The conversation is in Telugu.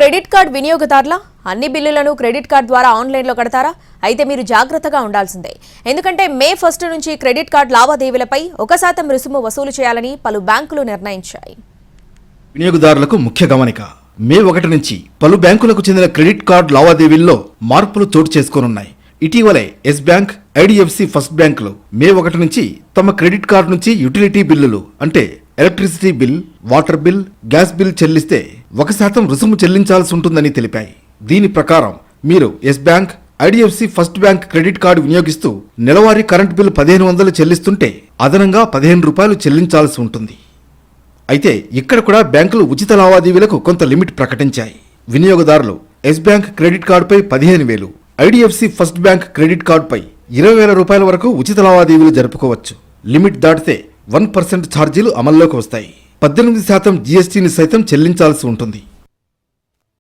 క్రెడిట్ కార్డ్ వినియోగదారుల అన్ని బిల్లులను క్రెడిట్ కార్డ్ ద్వారా ఆన్లైన్లో కడతారా? అయితే మీరు జాగ్రత్తగా ఉండాల్సిందే. ఎందుకంటే మే 1 నుంచి క్రెడిట్ కార్డ్ లావాదేవీలపై 1% రుసుము వసూలు చేయాలని పలు బ్యాంకులు నిర్ణయించాయి. వినియోగదారులకు ముఖ్య గమనిక. మే 1 నుంచి పలు బ్యాంకులకు చెందిన క్రెడిట్ కార్డ్ లావాదేవీల్లో మార్పులు చోటు చేసుకోనున్నాయి. ఇటీవలే ఎస్ బ్యాంక్, ఐడిఎఫ్సి ఫస్ట్ బ్యాంకులు మే 1 నుంచి తమ క్రెడిట్ కార్డు నుంచి యుటిలిటీ బిల్లులు అంటే electricity bill, water bill, gas bill చెల్లిస్తే 1% రుసుము చెల్లించాల్సి ఉంటుందని తెలిపాయి. దీని ప్రకారం మీరు Yes Bank, IDFC First Bank credit card వినియోగిస్తూ నెలవారీ కరెంట్ బిల్ 1500 చెల్లిస్తుంటే అదనంగా 15 రూపాయలు చెల్లించాల్సి ఉంటుంది. అయితే ఇక్కడ కూడా బ్యాంకులు ఉచిత లావాదేవీలకు కొంత లిమిట్ ప్రకటించాయి. వినియోగదారులు ఎస్ బ్యాంక్ క్రెడిట్ కార్డుపై 15,000, ఐడిఎఫ్సి ఫస్ట్ బ్యాంక్ క్రెడిట్ కార్డుపై 20,000 రూపాయల వరకు ఉచిత లావాదేవీలు జరుపుకోవచ్చు. లిమిట్ దాటితే 1% ఛార్జీలు అమల్లోకి వస్తాయి. 18% జీఎస్టీని సైతం చెల్లించాల్సి ఉంటుంది.